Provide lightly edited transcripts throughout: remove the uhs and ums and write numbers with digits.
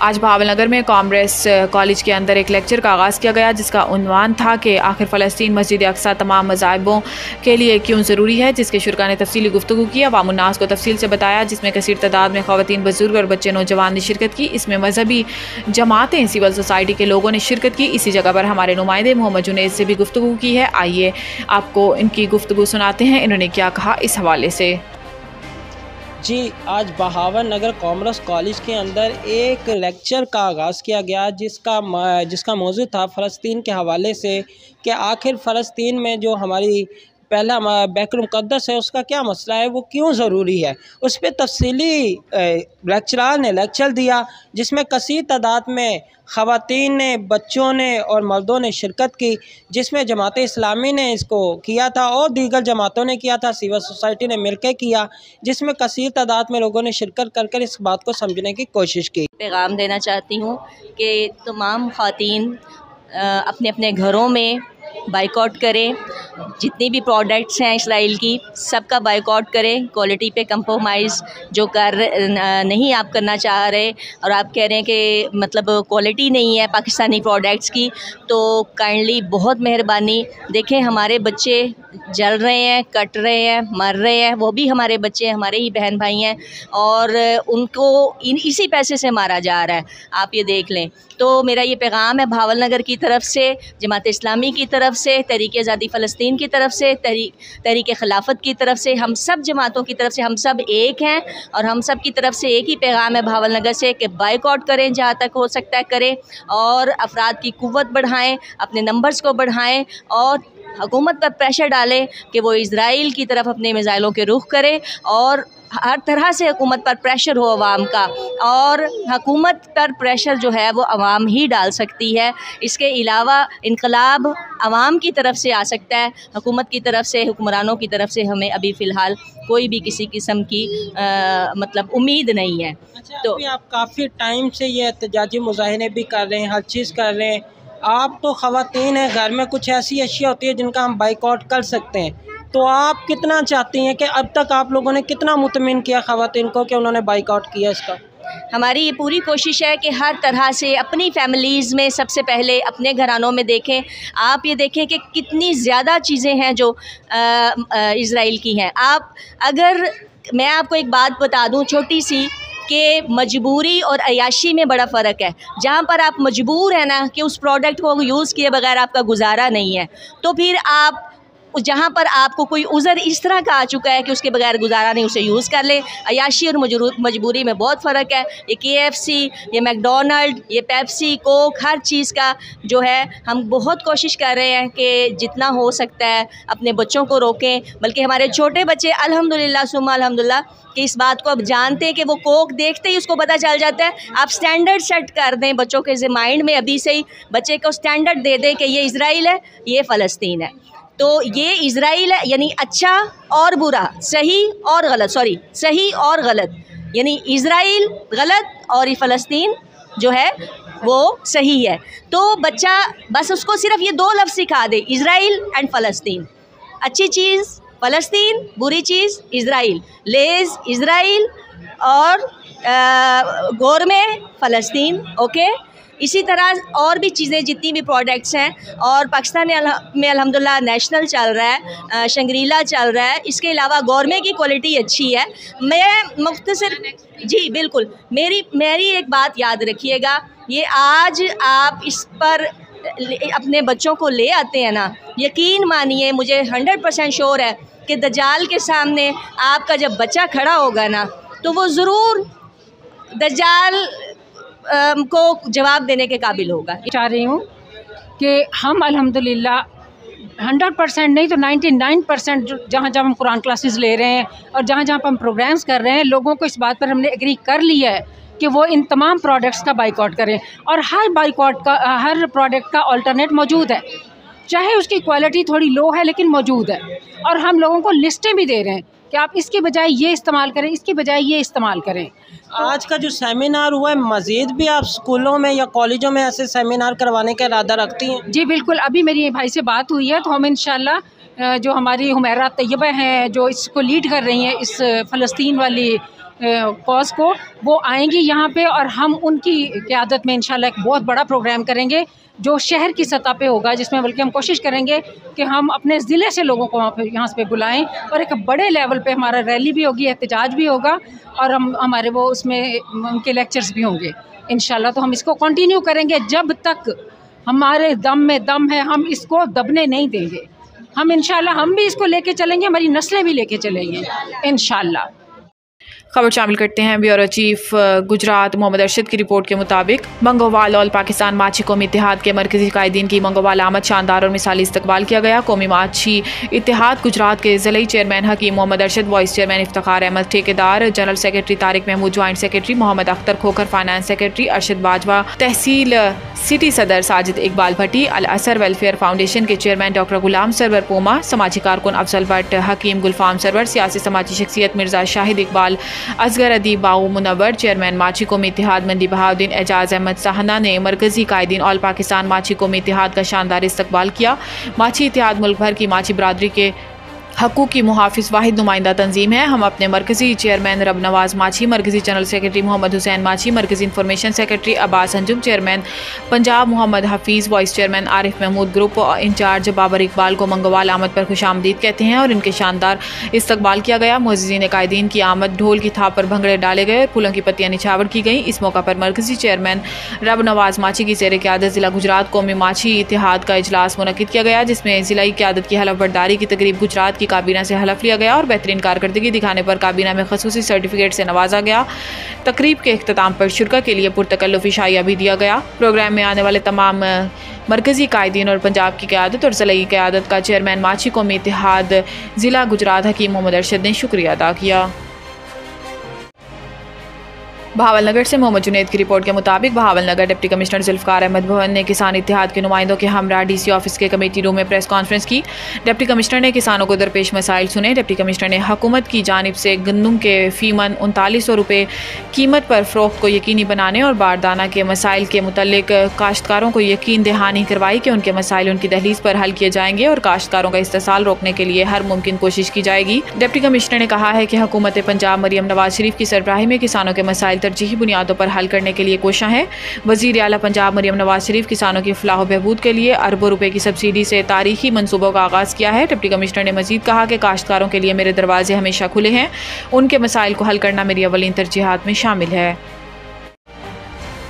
आज भावलनगर में commerce college के अंदर एक लेक्चर का आगाज़ किया गया, जिसका उन्वान था कि आखिर फ़लस्तीन मस्जिद अक्सा तमाम मज़ाहिबों के लिए क्यों ज़रूरी है, जिसके शुरा ने तफसीली गुफ्तगू की, अवामुन्नास को तफसील से बताया, जिसमें कसीर तादाद में ख़वातीन, बुजुर्ग और बच्चे नौजवान ने शिरकत की। इसमें मजहबी जमातें, सिविल सोसाइटी के लोगों ने शिरकत की। इसी जगह पर हमारे नुमाइंदे मोहम्मद जुनैद से भी गुफ्तगू की है। आइए आपको इनकी गुफ्तगू सुनाते हैं, इन्होंने क्या कहा इस हवाले से। जी, आज बहावलनगर कॉमर्स कॉलेज के अंदर एक लेक्चर का आगाज़ किया गया, जिसका मौजू था फ़लस्तीन के हवाले से कि आखिर फ़लस्तीन में जो हमारी पहला बैतुल मुक़द्दस है उसका क्या मसला है, वो क्यों ज़रूरी है। उस पर तफसीली लेक्चरार ने लेक्चर दिया, जिसमें कसीर तादाद में ख़वातीन ने, बच्चों ने और मर्दों ने शिरकत की, जिसमें जमात इस्लामी ने इसको किया था और दीगर जमातों ने किया था, सिविल सोसाइटी ने मिलकर किया, जिसमें कसीर तादाद में लोगों ने शिरकत कर इस बात को समझने की कोशिश की। पैगाम देना चाहती हूँ कि तमाम ख़वातीन अपने अपने घरों में बाइकआउट करें। जितनी भी प्रोडक्ट्स हैं इसराइल की, सबका बाइकआउट करें। क्वालिटी पे कंप्रोमाइज़ जो नहीं आप करना चाह रहे और आप कह रहे हैं कि मतलब क्वालिटी नहीं है पाकिस्तानी प्रोडक्ट्स की, तो काइंडली बहुत मेहरबानी देखें, हमारे बच्चे जल रहे हैं, कट रहे हैं, मर रहे हैं, वो भी हमारे बच्चे, हमारे ही बहन भाई हैं और उनको इसी पैसे से मारा जा रहा है। आप ये देख लें। तो मेरा ये पैगाम है भावलनगर की तरफ से, जमात इस्लामी की तरफ से, तहरीक आज़ादी फ़लस्तीन की तरफ से, तहरीक खिलाफत की तरफ से, हम सब जमातों की तरफ से, हम सब एक हैं और हम सब की तरफ से एक ही पैगाम है भावलनगर से कि बाइकआउट करें, जहाँ तक हो सकता है करें और अफराद की कुव्वत बढ़ाएं, अपने नंबर्स को बढ़ाएं और हुकूमत पर प्रेशर डालें कि वो इज़राइल की तरफ अपने मिसाइलों के रुख करे और हर तरह से हुकूमत पर प्रेशर हो अवाम का, और हुकूमत पर प्रेशर जो है वो अवाम ही डाल सकती है। इसके अलावा इनकलाब अवाम की तरफ से आ सकता है, हुकूमत की तरफ से, हुक्मरानों की तरफ से हमें अभी फ़िलहाल कोई भी किसी किस्म की मतलब उम्मीद नहीं है। तो आप काफ़ी टाइम से ये एहतजाजी मुज़ाहरे भी कर रहे हैं, हर चीज़ कर रहे हैं। आप तो ख़वातीन हैं, घर में कुछ ऐसी अशिया होती है जिनका हम बाइकआउट कर सकते हैं, तो आप कितना चाहती हैं कि अब तक आप लोगों ने कितना मुतमिन किया ख़वातीन को कि उन्होंने बाइकआउट किया इसका? हमारी ये पूरी कोशिश है कि हर तरह से अपनी फैमिलीज़ में सबसे पहले अपने घरानों में देखें। आप ये देखें कि कितनी ज़्यादा चीज़ें हैं जो इज़राइल की हैं। मैं आपको एक बात बता दूँ छोटी सी, कि मजबूरी और अयाशी में बड़ा फ़र्क है। जहाँ पर आप मजबूर हैं ना कि उस प्रोडक्ट को यूज़ किए बगैर आपका गुजारा नहीं है, तो फिर आप जहाँ पर आपको कोई उज़र इस तरह का आ चुका है कि उसके बगैर गुजारा नहीं, उसे यूज़ कर लें। अयाशी और मजबूरी में बहुत फ़र्क है। ये KFC, ये मैकडोनल्ड, ये पेप्सी, कोक, हर चीज़ का जो है हम बहुत कोशिश कर रहे हैं कि जितना हो सकता है अपने बच्चों को रोकें। बल्कि हमारे छोटे बच्चे अल्हम्दुलिल्लाह सुम्मा अल्हम्दुलिल्लाह कि इस बात को अब जानते हैं कि वो कोक देखते ही उसको पता चल जाता है। आप स्टैंडर्ड सेट कर दें बच्चों के माइंड में, अभी से ही बच्चे को स्टैंडर्ड दे दें कि ये इज़राइल है, ये फ़लस्तीन है। तो ये इज़राइल है यानी अच्छा और बुरा, सही और गलत, यानी इज़राइल गलत और फ़लस्तीन जो है वो सही है। तो बच्चा बस उसको सिर्फ ये दो लफ्ज़ सिखा दे, इज़राइल एंड फ़लस्तीन। अच्छी चीज़ फ़लस्तीन, बुरी चीज़ इज़राइल, लेज़ इज़राइल और गोरमे फ़लस्तीन। ओके, इसी तरह और भी चीज़ें जितनी भी प्रोडक्ट्स हैं, और पाकिस्तान में अल्हम्दुलिल्लाह नेशनल चल रहा है, शंग्रीला चल रहा है। इसके अलावा गौरमे की क्वालिटी अच्छी है। मैं मुख्तसर जी बिल्कुल, मेरी एक बात याद रखिएगा, ये आज आप इस पर अपने बच्चों को ले आते हैं ना, यकीन मानिए मुझे 100% श्योर है कि दज्जाल के सामने आपका जब बच्चा खड़ा होगा ना, तो वो ज़रूर दज्जाल को जवाब देने के काबिल होगा। चाह रही हूँ कि हम अल्हम्दुलिल्लाह 100% नहीं तो 99% जहाँ हम कुरान क्लासेस ले रहे हैं और जहाँ हम प्रोग्राम्स कर रहे हैं, लोगों को इस बात पर हमने एग्री कर लिया है कि वो इन तमाम प्रोडक्ट्स का बाइकआउट करें। और हर प्रोडक्ट का अल्टरनेट मौजूद है, चाहे उसकी क्वालिटी थोड़ी लो है लेकिन मौजूद है। और हम लोगों को लिस्टें भी दे रहे हैं कि आप इसकी बजाय ये इस्तेमाल करें, इसकी बजाय ये इस्तेमाल करें। आज का जो सेमिनार हुआ है, मज़ीद भी आप स्कूलों में या कॉलेजों में ऐसे सेमिनार करवाने का इरादा रखती हैं? जी बिल्कुल, अभी मेरी भाई से बात हुई है, तो हम इंशाल्लाह जो हमारी हुमैरा तैयबा हैं जो इसको लीड कर रही हैं, इस फ़लस्तीन वाली कॉज को, वो आएंगी यहाँ पे और हम उनकी क़यादत में इंशाल्लाह एक बहुत बड़ा प्रोग्राम करेंगे जो शहर की सतह पे होगा, जिसमें बल्कि हम कोशिश करेंगे कि हम अपने ज़िले से लोगों को यहाँ पे बुलाएं और एक बड़े लेवल पे हमारा रैली भी होगी, एहतजाज भी होगा और हमारे वो उसमें उनके लेक्चर्स भी होंगे इंशाल्लाह। तो हम इसको कंटिन्यू करेंगे जब तक हमारे दम में दम है, हम इसको दबने नहीं देंगे। हम इंशाल्लाह हम भी इसको लेके चलेंगे, हमारी नस्लें भी लेके चलेंगे इंशाल्लाह। खबर शामिल करते हैं। ब्यूरो चीफ गुजरात मोहम्मद अरशद की रिपोर्ट के मुताबिक मंगोवाल ऑल पाकिस्तान माछी कौमी इत्तेहाद के मरकजी कायदीन की मंगोवाल आमद शानदार और मिसाली इस्तकबाल किया गया। कौमी माछी इत्तेहाद गुजरात के ज़िले chairman Hakeem Mohammad Arshad, vice chairman Iftikhar Ahmed ठेकेदार, general secretary Tariq Mahmood, joint secretary Mohammad Akhtar Khokhar, finance secretary Arshad Bajwa, तहसील सिटी सदर साजिद इकबाल भट्टी, अल असर वेलफेयर फाउंडेशन के चेयरमैन डॉक्टर गुलाम सरवर पोमा, समाजी कारकुन अफजल भट्ट, हकीम गुलफाम सरवर, सियासी समाजी शख्सियत मिर्जा शाहिद इकबाल, असगर अदीब बाऊ मुनव्वर, चेयरमैन माछी कौमी इत्तेहाद मंदी बहाउद्दीन, एजाज अहमद साहना ने मरकजी कायदीन ऑल पाकिस्तान माछी कौमी इत्तेहाद का शानदार इस्तकबाल किया। माछी इत्तेहाद मुल्क भर की माछी बरादरी के हकूक़ की मुहाफ़िज़ वाहिद नुमाइंदा तंजीम है। हम अपने मरकज़ी चेयरमैन रब नवाज़ माछी, मरकज़ी जनरल सेक्रेटरी मोहम्मद हुसैन माछी, मरकज़ी information secretary Abbas Anjum, chairman Punjab Mohammad Hafeez, vice chairman Arif Mahmood, group in charge Babar Iqbal को मंगोवाल आमद पर खुशामदीद कहते हैं और इनके शानदार इस्तकबाल किया गया। मुअज़्ज़िज़ीन कायदीन की आमद, ढोल की थाप पर भंगड़े डाले गए और फूलों की पत्तियाँ निछावर की गई। इस मौका पर मरकज़ी चेयरमैन रब नवाज़ माछी की ज़ेर क़यादत ज़िला गुजरात कौमी माछी इत्तेहाद का इजलास मुनक़िद किया गया, जिसमें ज़िलाई क़यादत की हलफ बर्दारी की तकरीब गुजरात की काबीना से हलफ लिया गया और बेहतरीन कारकर्दगी दिखाने पर काबीना में खसूसी सर्टिफिकेट से नवाजा गया। तकरीब के इख्तिताम पर शुरा के लिए पुरतकल्लुफ़ी शाइया भी दिया गया। प्रोग्राम में आने वाले तमाम मरकज़ी कायदीन और पंजाब की क़यादत और ज़िलाई क़यादत का चेयरमैन माछी कौमी इत्तेहाद ज़िला गुजरात हकीम मोहम्मद अरशद ने शुक्रिया अदा किया। बहावलनगर से मोहम्मद जुनैद की रिपोर्ट के मुताबिक बहावलनगर डिप्टी कमिश्नर जुल्फ़िकार अहमद भवन ने किसान इत्तेहाद के नुमाइंदों के हमरा डीसी ऑफिस के कमेटी रूम में प्रेस कॉन्फ्रेंस की। डिप्टी कमिश्नर ने किसानों को दरपेश मसाइल सुने। डिप्टी कमिश्नर ने हुकूमत की जानिब से गंदम के फ़ीमन 3900 रुपये कीमत पर फ़रोख्त को यकीनी बनाने और बारदाना के मसाइल के मुतल्लिक काश्तकारों को यकीन दहानी करवाई कि उनके मसाइल उनकी दहलीज पर हल किए जाएंगे और काश्तकारों का इस्तेसाल रोकने के लिए हर मुमकिन कोशिश की जाएगी। डिप्टी कमिश्नर ने कहा है कि हुकूमत पंजाब मरियम नवाज शरीफ की सरबराही में किसानों के मसाइल तरजीही बुनियादों पर हल करने के लिए कोशां है। वज़ीर आला पंजाब मरियम नवाज शरीफ किसानों की फलाह बहबूद के लिए अरबों रुपए की सब्सिडी से तारीखी मनसूबों का आगाज़ किया है। डिप्टी कमिश्नर ने मजीद कहा कि काश्तकारों के लिए मेरे दरवाजे हमेशा खुले हैं, उनके मसाइल को हल करना मेरी अवलीन तरजीहात में शामिल है।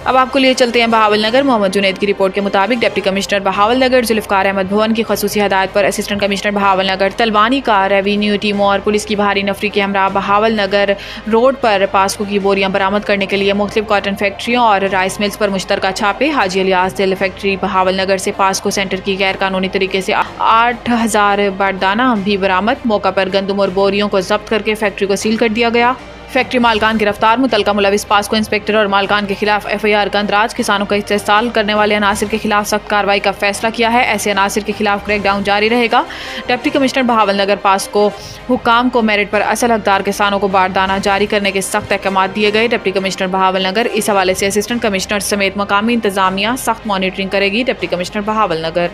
अब आपको लिए चलते हैं बहावलनगर। मोहम्मद जुनैद की रिपोर्ट के मुताबिक डिप्टी कमिश्नर बहावलनगर जुल्फ़िकार अहमद भवन की खसूसी हदायत पर असिस्टेंट कमिश्नर बहावलनगर तलवानी का रेवेन्यू टीमों और पुलिस की भारी नफरी के हमरा बहावलनगर रोड पर पास्को की बोरियां बरामद करने के लिए मुख्तलिफ कॉटन फैक्ट्रियों और राइस मिल्स पर मुश्तरका छापे। हाजी अलियास दिल फैक्ट्री बहावलनगर से पास्को सेंटर की गैर कानूनी तरीके से 8000 बारदाना भी बरामद। मौका पर गंदम और बोरियों को जब्त करके फैक्ट्री को सील कर दिया गया। फैक्ट्री मालकान गिरफ्तार, मुतलका मुलविस पास्को इंस्पेक्टर और मालकान के खिलाफ FIR कंदराज। किसानों का इस्तेसाल करने वाले अनासिर के खिलाफ सख्त कार्रवाई का फैसला किया है। ऐसे अनासिर के खिलाफ क्रैकडाउन जारी रहेगा। डिप्टी कमिश्नर बहावलनगर पास्को हुकाम को मेरिट पर असल हकदार किसानों को बारदाना जारी करने के सख्त अहकाम दिए गए। डिप्टी कमिश्नर बहावलनगर इस हवाले से असिस्टेंट कमिश्नर समेत मकामी इंतजामिया सख्त मॉनिटरिंग करेगी। Deputy commissioner Bahawalnagar.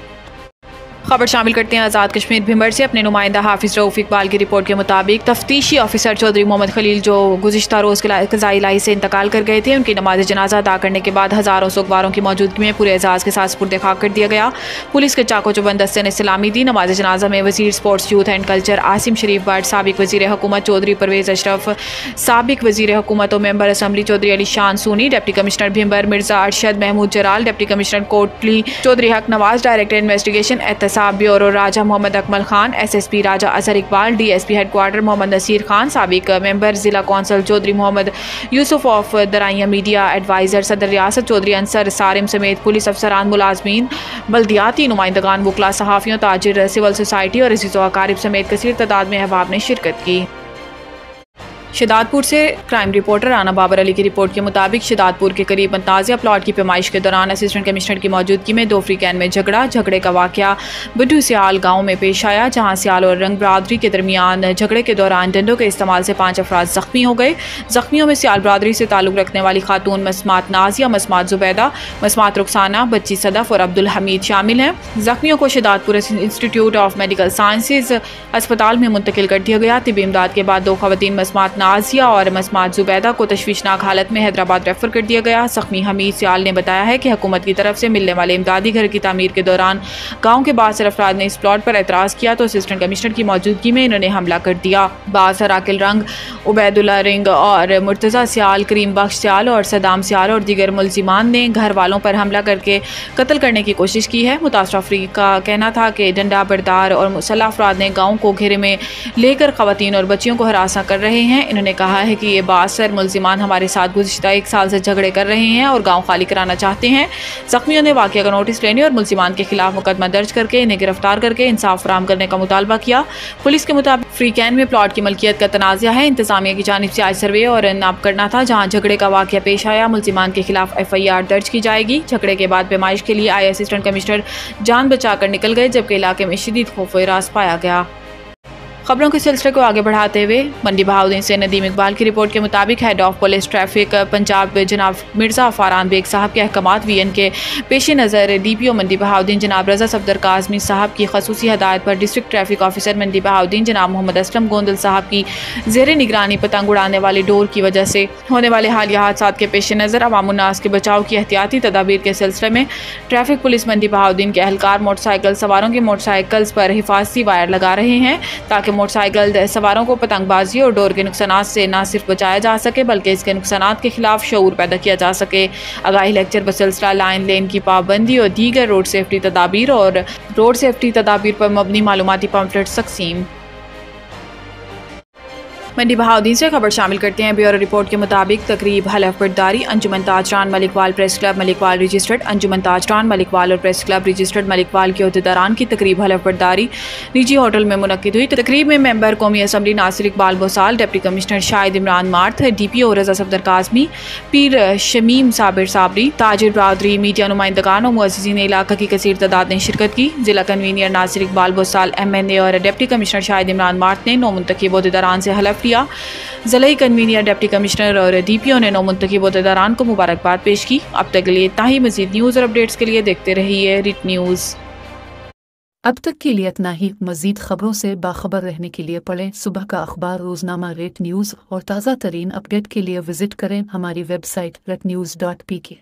खबर शामिल करते हैं आज़ाद कश्मीर भिंबर से। अपने नुमाइंदा हाफिज़ रऊफ़ इकबाल की रिपोर्ट के मुताबिक तफ्तीशी ऑफिसर चौधरी मोहम्मद खलील जो गुज़िश्ता रोज़ क़ज़ाई इलाही से इंतकाल कर गए थे, उनकी नमाज जनाजा अदा करने के बाद हज़ारों सोगवारों की मौजूदगी में पूरे एजाज़ के साथ सुपुर्द खाक कर दिया गया। पुलिस के चाको चौबंद दस्ते ने सलामी दी। नमाज जनाजा में वज़ीर sports youth and culture Asim Sharif Bhatt, साबिक वज़ीर हुकूमत चौधरी परवेज़ अशरफ, साबिक वज़ीर हुकूमत और member assembly Chaudhary Ali Shan Sooni, deputy commissioner Bhimber Mirza Arshad Mahmood Jaral, deputy commissioner Kotli Chaudhry Haq Nawaz, director investigation Ehtesab bureau Raja Mohammad Akmal Khan, SSP Raja Azhar Iqbal, DSP headquarter Mohammad Naseer Khan, साबिक मेंबर ज़िला council Chaudhry Mohammad Yousuf of Daraiya, media adviser सदर रियासत चौधरी अंसर सारिम समेत पुलिस अफसरान, मुलाजमीन, बल्दियाती नुमाइंदगान, वकला, सहाफ़ियों, ताजिर, सिविल सोसाइटी और अज़ीज़ व अकारिब समेत कसीर तादाद में अहबाब ने शिरकत की। शिदातपुर से क्राइम रिपोर्टर राना बाबर अली की रिपोर्ट के मुताबिक शिदातपुर के करीब मुताज़िया प्लॉट की पैमाइश के दौरान असिस्टेंट कमिश्नर की मौजूदगी में दो फ्रीकैन में झगड़े का वाक़या बुड्ढू सियाल गाँव में पेश आया, जहाँ सियाल और रंग बरादरी के दरमियान झगड़े के दौरान डंडों के इस्तेमाल से 5 अफराद ज़ख्मी हो गए। ज़ख्मियों में सियाल बरादरी से ताल्लुक़ रखने वाली खातून मस्मात नाजिया, मस्मात जुबैदा, मस्मात रुखसाना, बच्ची सदफ़ और अब्दुल हमीद शामिल हैं। ज़ख्मियों को शिदातपुर इंस्टीट्यूट ऑफ मेडिकल साइंसेज अस्पताल में मुंतकिल कर दिया गया। तिबी इमदाद के बाद दो ख़वातीन मस्मात नाजिया और मसमात जुबैदा को तशवीशनाक हालत में हैदराबाद रेफर कर दिया गया। जख्मी हमीद सियाल ने बताया है कि हुकूमत की तरफ से मिलने वाले इमदादी घर की तामीर के दौरान गाँव के बासर अफराद ने इस प्लॉट पर एतराज़ किया तो असिस्टेंट कमिश्नर की मौजूदगी में इन्होंने हमला कर दिया। बासर आकिल रंग, उबैदुल्ला रिंग और मुर्तज़ा सियाल, करीम बख्श सियाल और सदाम सियाल और दीगर मुल्जिमान ने घर वालों पर हमला करके कत्ल करने की कोशिश की है। मुतासरा अफरीद का कहना था कि डंडा बरदार और मुसल्लह अफराद ने गाँव को घेरे में लेकर खवातीन और बच्चियों को हरासा कर रहे हैं। इन्होंने कहा है कि ये बासर मुल्जिमान हमारे साथ गुज़िश्ता 1 साल से झगड़े कर रहे हैं और गाँव खाली कराना चाहते हैं। ज़ख्मियों ने वाक़या का नोटिस लेने और मुल्जिमान के खिलाफ मुकदमा दर्ज करके इन्हें गिरफ्तार करके इंसाफ फराहम करने का मुतालबा किया। पुलिस के मुताबिक फ्रीकैन में प्लॉट की मलकियत का तनाज़ा है। इंतजामिया की जानिब से आज सर्वे और नाप करना था जहाँ झगड़े का वाक़या पेश आया। मुल्जिमान के खिलाफ FIR दर्ज की जाएगी। झगड़े के बाद पैमाइश के लिए आए असिस्टेंट कमिश्नर जान बचाकर निकल गए जबकि इलाके में शदीद खौफ व हिरास पाया गया। खबरों के सिलसिले को आगे बढ़ाते हुए मंडी बहाउद्दीन से नदीम इकबाल की रिपोर्ट के मुताबिक head of police traffic Punjab जनाब मिर्ज़ा फारान बेग साहब के अहकामात VN के पेश नज़र DPO मंडी बहाउद्दीन जनाब रज़ा सफदर काज़मी साहब की खसूसी हदायत पर डिस्ट्रिक्ट ट्रैफिक ऑफिसर मंडी बहाउद्दीन जनाब मोहम्मद असलम गोंदल साहब की ज़ेर निगरानी पतंग उड़ाने वाले डोर की वजह से होने वाले हालिया हादसा के पेश नज़र अवामुन्नास के बचाव की एहतियाती तदाबीर के सिलसिले में ट्रैफिक पुलिस मंडी बहाउद्दीन के एहलकार मोटरसाइकिल सवारों के मोटरसाइकिल्स पर हिफाजती वायर लगा रहे हैं ताकि मोटरसाइकिल सवारों को पतंगबाजी और डोर के नुकसानात से न सिर्फ बचाया जा सके बल्कि इसके नुकसानात के खिलाफ शऊर पैदा किया जा सके। आगाही लेक्चर बसिलसिला लाइन लेन की पाबंदी और दीगर रोड सेफ्टी तदाबीर पर मबनी मालूमाती पम्फलेट तक़सीम। मंडी बहाउद्दीन से खबर शामिल करते हैं। ब्यूरो रिपोर्ट के मुताबिक तकरीब हलफ बर्दारी अंजुमन ताजरान मलिकवाल प्रेस क्लब मलिकवाल रजिस्टर्ड अंजुमन ताजरान मलिकवाल और प्रेस क्लब रजिस्टर्ड मलिकवाल के अहदेदारान की तकरीब हलफ बर्दारी निजी होटल में मुनक्किद हुई। तकरीब में मेंबर कौमी assembly Nasir Iqbal Bosal, deputy commissioner Shahid Imran Marth, DPO Raza Safdar Kazmi, Pir Shamim Sabir Sabri, ताजिर बरादरी, मीडिया नुमाइंदगान और मुअज़्ज़िज़ीन इलाका की कसीर तादाद ने शिरकत की। जिला कन्वीनर नासिर इकबाल बोसाल MNA और deputy commissioner Shahid Imran math ने 9 मुंतखब अहदेदारान से हलफ लिया। ज़िला कन्वीनर डिप्टी कमिश्नर और DPO ने 9 मुंतखब अहदेदारान को मुबारकबाद पेश की। अब तक के लिए इतना ही। मज़ीद न्यूज़ और अपडेट्स के लिए देखते रहिए रिट न्यूज़। अब तक के लिए इतना ही। मज़ीद खबरों से बाखबर रहने के लिए पढ़ें सुबह का अखबार रोज़नामा रेट न्यूज़ और ताज़ा तरीन अपडेट के लिए विजिट करें हमारी वेबसाइट retnews.pk।